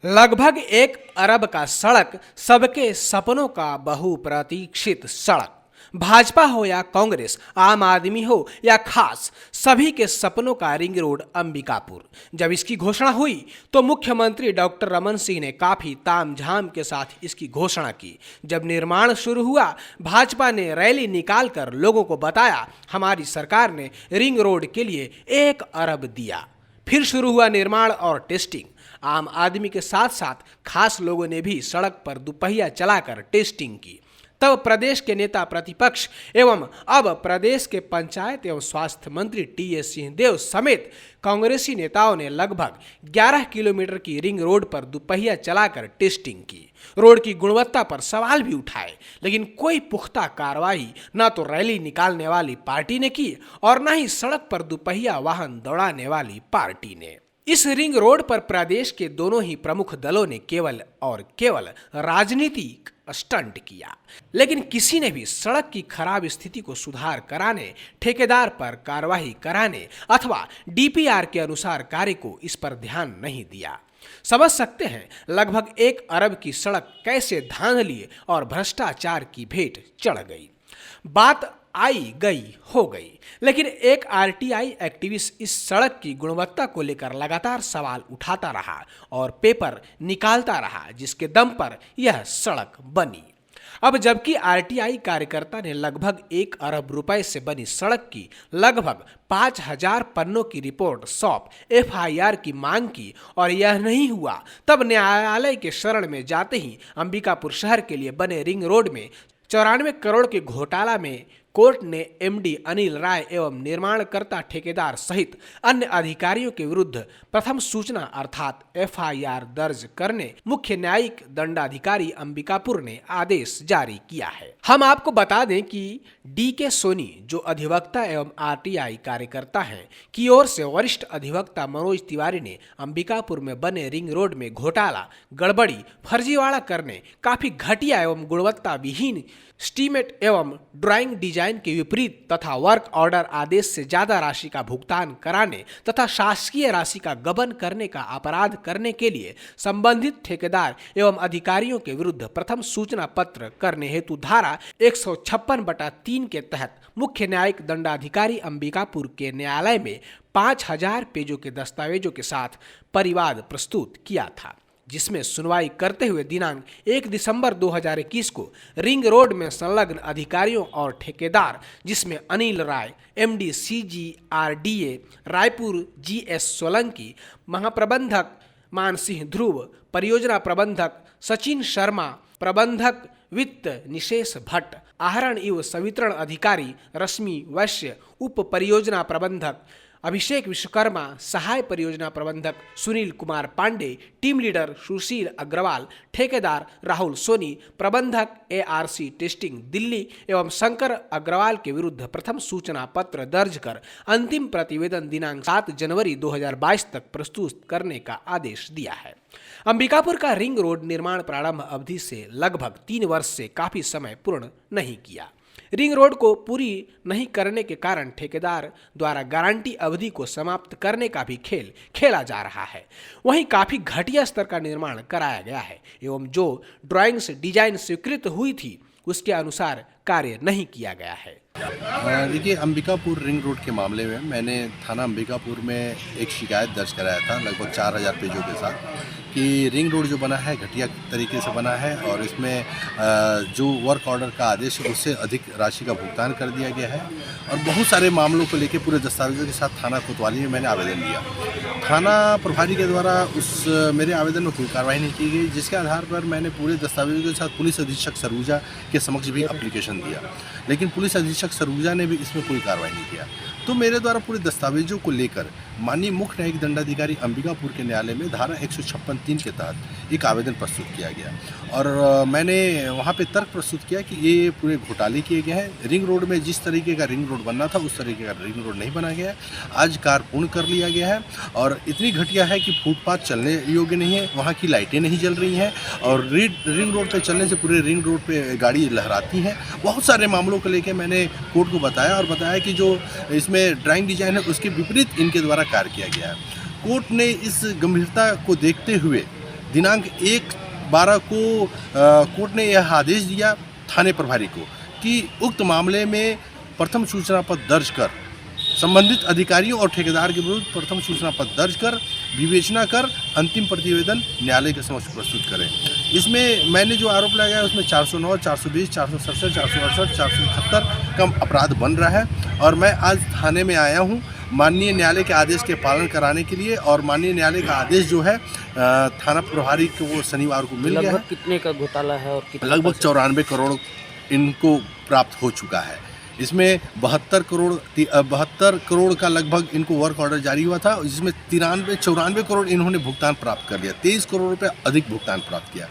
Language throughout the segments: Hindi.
लगभग 1 अरब का सड़क, सबके सपनों का बहुप्रतीक्षित सड़क। भाजपा हो या कांग्रेस, आम आदमी हो या खास, सभी के सपनों का रिंग रोड अंबिकापुर। जब इसकी घोषणा हुई तो मुख्यमंत्री डॉक्टर रमन सिंह ने काफी तामझाम के साथ इसकी घोषणा की। जब निर्माण शुरू हुआ, भाजपा ने रैली निकालकर लोगों को बताया, हमारी सरकार ने रिंग रोड के लिए 1 अरब दिया। फिर शुरू हुआ निर्माण और टेस्टिंग। आम आदमी के साथ साथ खास लोगों ने भी सड़क पर दुपहिया चलाकर टेस्टिंग की। तब प्रदेश के नेता प्रतिपक्ष एवं अब प्रदेश के पंचायत एवं स्वास्थ्य मंत्री टी.एस. सिंहदेव समेत कांग्रेसी नेताओं ने लगभग 11 किलोमीटर की रिंग रोड पर दुपहिया चलाकर टेस्टिंग की। रोड की गुणवत्ता पर सवाल भी उठाए, लेकिन कोई पुख्ता कार्रवाई न तो रैली निकालने वाली पार्टी ने की और न ही सड़क पर दुपहिया वाहन दौड़ाने वाली पार्टी ने। इस रिंग रोड पर प्रदेश के दोनों ही प्रमुख दलों ने केवल और केवल राजनीतिक स्टंट किया, लेकिन किसी ने भी सड़क की खराब स्थिति को सुधार कराने, ठेकेदार पर कार्रवाई कराने अथवा डीपीआर के अनुसार कार्य को इस पर ध्यान नहीं दिया। समझ सकते हैं लगभग 1 अरब की सड़क कैसे धांधली और भ्रष्टाचार की भेंट चढ़ गई। बात आई गई हो गई, लेकिन एक आरटीआई एक्टिविस्ट इस सड़क की गुणवत्ता को लेकर लगातार सवाल उठाता रहा और पेपर निकालता रहा, जिसके दम पर यह सड़क बनी। अब जबकि आरटीआई कार्यकर्ता ने लगभग 1 अरब रुपए से बनी सड़क की लगभग 5000 पन्नों की रिपोर्ट सौंप एफआईआर की मांग की और यह नहीं हुआ, तब न्यायालय के शरण में जाते ही अंबिकापुर शहर के लिए बने रिंग रोड में 94 करोड़ के घोटाला में कोर्ट ने एमडी अनिल राय एवं निर्माणकर्ता ठेकेदार सहित अन्य अधिकारियों के विरुद्ध प्रथम सूचना अर्थात एफआईआर दर्ज करने मुख्य न्यायिक दंडाधिकारी अंबिकापुर ने आदेश जारी किया है। हम आपको बता दें कि डी.के. सोनी, जो अधिवक्ता एवं आरटीआई कार्यकर्ता हैं, की ओर से वरिष्ठ अधिवक्ता मनोज तिवारी ने अंबिकापुर में बने रिंग रोड में घोटाला, गड़बड़ी, फर्जीवाड़ा करने, काफी घटिया एवं गुणवत्ता विहीन स्टीमेट एवं ड्राइंग डिजाइन के विपरीत तथा वर्क ऑर्डर आदेश से ज्यादा राशि का भुगतान कराने तथा शासकीय राशि का गबन करने का अपराध करने के लिए संबंधित ठेकेदार एवं अधिकारियों के विरुद्ध प्रथम सूचना पत्र करने हेतु धारा 156/3 के तहत मुख्य न्यायिक दंडाधिकारी अंबिकापुर के न्यायालय में 5000 पेजों के दस्तावेजों के साथ परिवाद प्रस्तुत किया था, जिसमें सुनवाई करते हुए दिनांक 1 दिसंबर 2021 को रिंग रोड में संलग्न अधिकारियों और ठेकेदार, जिसमें अनिल राय, एमडी सीजीआरडीए रायपुर, जीएस सोलंकी, महाप्रबंधक मानसिंह ध्रुव, परियोजना प्रबंधक सचिन शर्मा, प्रबंधक वित्त निशेष भट्ट, आहरण एवं संवितरण अधिकारी रश्मि वैश्य, उप परियोजना प्रबंधक अभिषेक विश्वकर्मा, सहाय परियोजना प्रबंधक सुनील कुमार पांडे, टीम लीडर सुशील अग्रवाल, ठेकेदार राहुल सोनी, प्रबंधक एआरसी टेस्टिंग दिल्ली एवं शंकर अग्रवाल के विरुद्ध प्रथम सूचना पत्र दर्ज कर अंतिम प्रतिवेदन दिनांक 7 जनवरी 2022 तक प्रस्तुत करने का आदेश दिया है। अंबिकापुर का रिंग रोड निर्माण प्रारंभ अवधि से लगभग 3 वर्ष से काफी समय पूर्ण नहीं किया। रिंग रोड को पूरी नहीं करने के कारण ठेकेदार द्वारा गारंटी अवधि को समाप्त करने का भी खेल खेला जा रहा है। वहीं काफी घटिया स्तर का निर्माण कराया गया है एवं जो ड्राइंग्स डिजाइन स्वीकृत हुई थी उसके अनुसार कार्य नहीं किया गया है। देखिए, अंबिकापुर रिंग रोड के मामले में मैंने थाना अंबिकापुर में एक शिकायत दर्ज कराया था लगभग 4000 पेजों के साथ कि रिंग रोड जो बना है घटिया तरीके से बना है और इसमें जो वर्क ऑर्डर का आदेश है उससे अधिक राशि का भुगतान कर दिया गया है और बहुत सारे मामलों को लेकर पूरे दस्तावेजों के साथ थाना कोतवाली में मैंने आवेदन दिया। थाना प्रभारी के द्वारा उस मेरे आवेदन में कोई कार्रवाई नहीं की गई, जिसके आधार पर मैंने पूरे दस्तावेजों के साथ पुलिस अधीक्षक सरगुजा के समक्ष भी एप्लीकेशन दिया, लेकिन पुलिस अधीक्षक सरगुजा ने भी इसमें कोई कार्रवाई नहीं किया। तो मेरे द्वारा पूरे दस्तावेजों को लेकर माननीय मुख्य न्यायिक दंडाधिकारी अंबिकापुर के न्यायालय में धारा 156(3) के तहत एक आवेदन प्रस्तुत किया गया और मैंने वहाँ पे तर्क प्रस्तुत किया कि ये पूरे घोटाले किए गए हैं। रिंग रोड में जिस तरीके का रिंग रोड बनना था उस तरीके का रिंग रोड नहीं बना गया है। आज कार्य पूर्ण कर लिया गया है और इतनी घटिया है कि फुटपाथ चलने योग्य नहीं है, वहाँ की लाइटें नहीं जल रही हैं और रिंग रोड पर चलने से पूरे रिंग रोड पर गाड़ी लहराती हैं। बहुत सारे मामलों को लेकर मैंने कोर्ट को बताया और बताया कि जो इसमें ड्राइंग डिजाइन है उसके विपरीत इनके द्वारा कार्य किया गया है। कोर्ट ने इस गंभीरता को देखते हुए दिनांक 1/12 को कोर्ट ने यह आदेश दिया थाने प्रभारी को कि उक्त मामले में प्रथम सूचना पत्र दर्ज कर संबंधित अधिकारियों और ठेकेदार के विरुद्ध प्रथम सूचना पत्र दर्ज कर विवेचना कर अंतिम प्रतिवेदन न्यायालय के समक्ष प्रस्तुत करें। इसमें मैंने जो आरोप लगाया उसमें 409, 420, 467, 468, 471 का अपराध बन रहा है और मैं आज थाने में आया हूं माननीय न्यायालय के आदेश के पालन कराने के लिए। और माननीय न्यायालय का आदेश जो है थाना प्रभारी को वो शनिवार को मिल गया है। कितने का घोटाला है और कितना लगभग 94 करोड़ इनको प्राप्त हो चुका है। इसमें 72 करोड़ का लगभग इनको वर्क ऑर्डर जारी हुआ था, जिसमें 94 करोड़ इन्होंने भुगतान प्राप्त कर लिया। 23 करोड़ रुपए अधिक भुगतान प्राप्त किया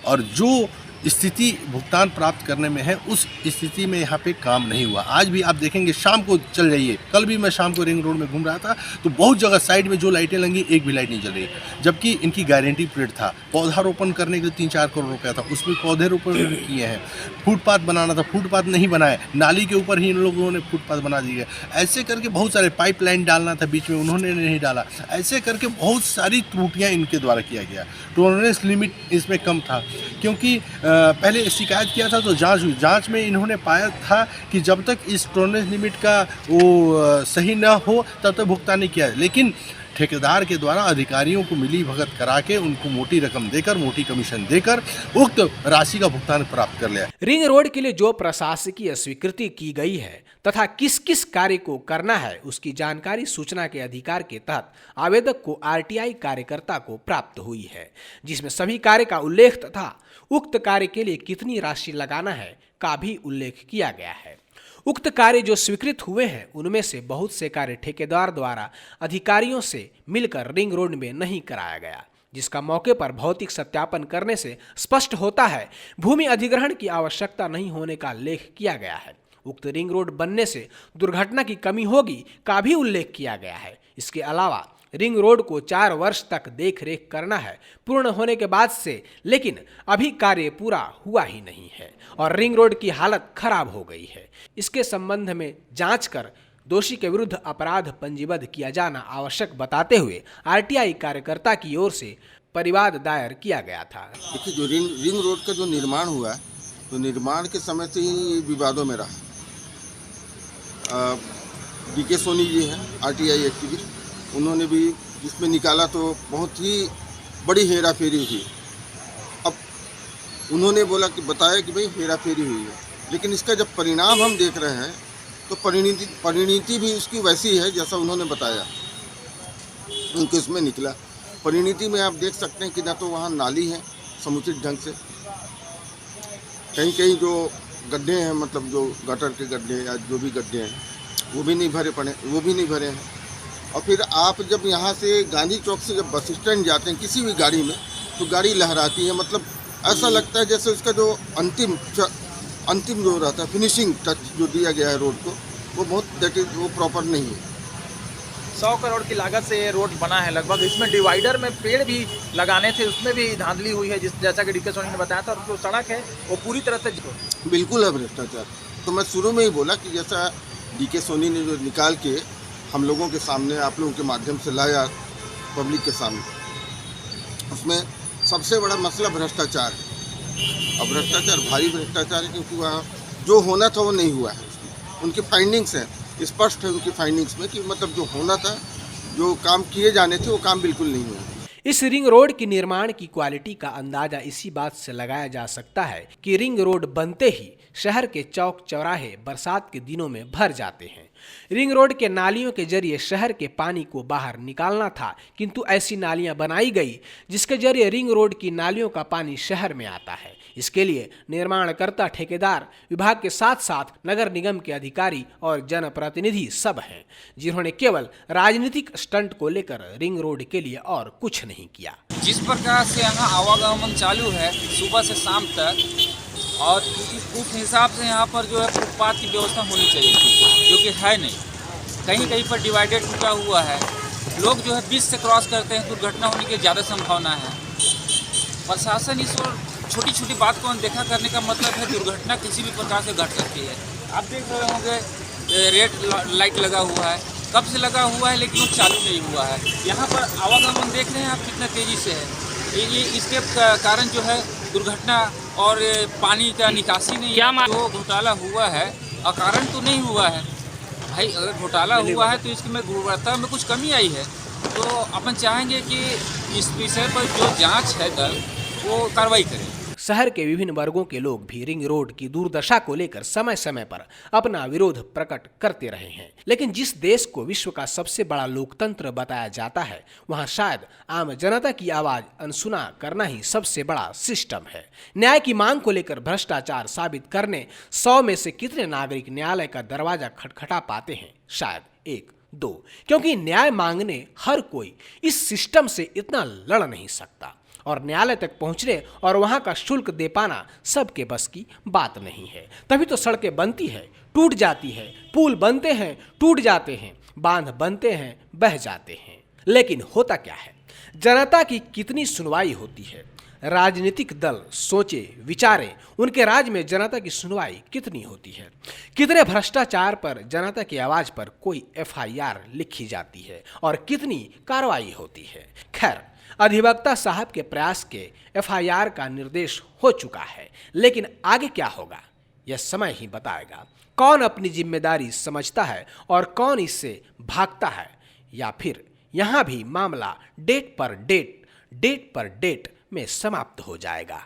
और जो स्थिति भुगतान प्राप्त करने में है उस स्थिति में यहाँ पे काम नहीं हुआ। आज भी आप देखेंगे शाम को चल जाइए, कल भी मैं शाम को रिंग रोड में घूम रहा था तो बहुत जगह साइड में जो लाइटें लगी एक भी लाइट नहीं जल रही, जबकि इनकी गारंटी पीरियड था। पौधारोपण करने के लिए 3-4 करोड़ रुपया था, उसमें पौधे रोपण किए हैं। फुटपाथ बनाना था, फुटपाथ नहीं बनाए, नाली के ऊपर ही इन लोगों ने फुटपाथ बना दिए। ऐसे करके बहुत सारे पाइपलाइन डालना था बीच में, उन्होंने नहीं डाला। ऐसे करके बहुत सारी त्रुटियाँ इनके द्वारा किया गया। टॉलरेंस लिमिट इसमें कम था, क्योंकि पहले शिकायत किया था तो जांच हुई। जांच में इन्होंने पाया था कि जब तक इस टॉलरेंस लिमिट का वो सही न हो तब तक भुगतान नहीं किया। लेकिन ठेकेदार के द्वारा अधिकारियों को मिली भगत करा के उनको मोटी रकम देकर, मोटी कमीशन देकर उक्त राशि का भुगतान प्राप्त कर लिया। रिंग रोड के लिए जो प्रशासकीय स्वीकृति की गई है तथा किस किस कार्य को करना है उसकी जानकारी सूचना के अधिकार के तहत आवेदक को आरटीआई कार्यकर्ता को प्राप्त हुई है, जिसमें सभी कार्य का उल्लेख तथा उक्त कार्य के लिए कितनी राशि लगाना है का भी उल्लेख किया गया है। उक्त कार्य जो स्वीकृत हुए हैं उनमें से बहुत से कार्य ठेकेदार द्वारा अधिकारियों से मिलकर रिंग रोड में नहीं कराया गया, जिसका मौके पर भौतिक सत्यापन करने से स्पष्ट होता है भूमि अधिग्रहण की आवश्यकता नहीं होने का उल्लेख किया गया है। उक्त रिंग रोड बनने से दुर्घटना की कमी होगी का भी उल्लेख किया गया है। इसके अलावा रिंग रोड को 4 वर्ष तक देख रेख करना है पूर्ण होने के बाद से, लेकिन अभी कार्य पूरा हुआ ही नहीं है और रिंग रोड की हालत खराब हो गई है। इसके संबंध में जांच कर दोषी के विरुद्ध अपराध पंजीबद्ध किया जाना आवश्यक बताते हुए आरटीआई कार्यकर्ता की ओर से परिवाद दायर किया गया था। देखिए, जो रिंग रोड का जो निर्माण हुआ है तो निर्माण के समय से ही विवादों में रहा। डीके सोनी जी हैं आरटीआई एक्टिविस्ट, उन्होंने भी इसमें निकाला तो बहुत ही बड़ी हेरा फेरी हुई। अब उन्होंने बोला कि बताया कि भाई हेरा फेरी हुई है, लेकिन इसका जब परिणाम हम देख रहे हैं तो परिणति भी उसकी वैसी है जैसा उन्होंने बताया उनके उसमें निकला। परिणति में आप देख सकते हैं कि ना तो वहाँ नाली है समुचित ढंग से, कहीं कहीं जो गड्ढे हैं, मतलब जो गटर के गड्ढे या जो भी गड्ढे हैं वो भी नहीं भरे हैं। और फिर आप जब यहाँ से गांधी चौक से जब बस स्टैंड जाते हैं किसी भी गाड़ी में तो गाड़ी लहराती है, मतलब ऐसा लगता है जैसे उसका जो अंतिम जो रहता है फिनिशिंग टच जो दिया गया है रोड को वो प्रॉपर नहीं है। 100 करोड़ की लागत से ये रोड बना है लगभग। इसमें डिवाइडर में पेड़ भी लगाने थे, उसमें भी धांधली हुई है, जैसा कि डीके सोनी ने बताया था। और जो सड़क है वो पूरी तरह से बिल्कुल है भ्रष्टाचार। तो मैं शुरू में ही बोला कि जैसा डीके सोनी ने जो निकाल के हम लोगों के सामने, आप लोगों के माध्यम से लाया पब्लिक के सामने, उसमें सबसे बड़ा मसला भ्रष्टाचार है। और भ्रष्टाचार भारी भ्रष्टाचार है, क्योंकि वहाँ जो होना था वो नहीं हुआ है। उनकी फाइंडिंग्स हैं, स्पष्ट है उनकी फाइंडिंग्स में कि मतलब जो होना था, जो काम किए जाने थे वो काम बिल्कुल नहीं हुआ। इस रिंग रोड की निर्माण की क्वालिटी का अंदाजा इसी बात से लगाया जा सकता है कि रिंग रोड बनते ही शहर के चौक चौराहे बरसात के दिनों में भर जाते हैं। रिंग रोड के नालियों के जरिए शहर के पानी को बाहर निकालना था, किंतु ऐसी नालियां बनाई गई जिसके जरिए रिंग रोड की नालियों का पानी शहर में आता है। इसके लिए निर्माणकर्ता, ठेकेदार, विभाग के साथ साथ नगर निगम के अधिकारी और जनप्रतिनिधि सब हैं, जिन्होंने केवल राजनीतिक स्टंट को लेकर रिंग रोड के लिए और कुछ नहीं किया। जिस प्रकार से यहाँ आवागमन चालू है सुबह से शाम तक, और उस हिसाब से यहाँ पर जो है फुटपाथ की व्यवस्था होनी चाहिए थी, जो कि है नहीं। कहीं कहीं पर डिवाइडेड टूटा हुआ है, लोग जो है बीच से क्रॉस करते हैं, दुर्घटना होने की ज़्यादा संभावना है। प्रशासन इस और छोटी छोटी बात को अनदेखा करने का मतलब है दुर्घटना किसी भी प्रकार से घट सकती है। आप देख रहे होंगे रेड लाइट लगा हुआ है, कब से लगा हुआ है लेकिन वो चालू नहीं हुआ है। यहाँ पर आवागमन देख रहे हैं आप कितना तेज़ी से है, ये इसके कारण जो है दुर्घटना और पानी का निकासी नहीं है। जो घोटाला हुआ है अकारण तो नहीं हुआ है भाई। अगर घोटाला हुआ है तो इसमें गुणवत्ता में कुछ कमी आई है, तो अपन चाहेंगे कि इस विषय पर जो जांच है दल वो कार्रवाई करे। शहर के विभिन्न वर्गों के लोग भी रिंग रोड की दुर्दशा को लेकर समय समय पर अपना विरोध प्रकट करते रहे हैं, लेकिन जिस देश को विश्व का सबसे बड़ा लोकतंत्र बताया जाता है, वहां शायद आम जनता की आवाज अनसुना करना ही सबसे बड़ा सिस्टम है। न्याय की मांग को लेकर भ्रष्टाचार साबित करने 100 में से कितने नागरिक न्यायालय का दरवाजा खटखटा पाते हैं? शायद 1-2, क्योंकि न्याय मांगने हर कोई इस सिस्टम से इतना लड़ नहीं सकता और न्यायालय तक पहुंचने और वहां का शुल्क दे पाना सबके बस की बात नहीं है। तभी तो सड़कें बनती है, टूट जाती है, पुल बनते हैं, टूट जाते हैं, बांध बनते हैं, बह जाते हैं। लेकिन होता क्या है? जनता की कितनी सुनवाई होती है? राजनीतिक दल सोचे विचारे उनके राज में जनता की सुनवाई कितनी होती है? कितने भ्रष्टाचार पर जनता की आवाज पर कोई FIR लिखी जाती है और कितनी कार्रवाई होती है? खैर, अधिवक्ता साहब के प्रयास के FIR का निर्देश हो चुका है, लेकिन आगे क्या होगा यह समय ही बताएगा। कौन अपनी जिम्मेदारी समझता है और कौन इससे भागता है, या फिर यहां भी मामला डेट पर डेट में समाप्त हो जाएगा।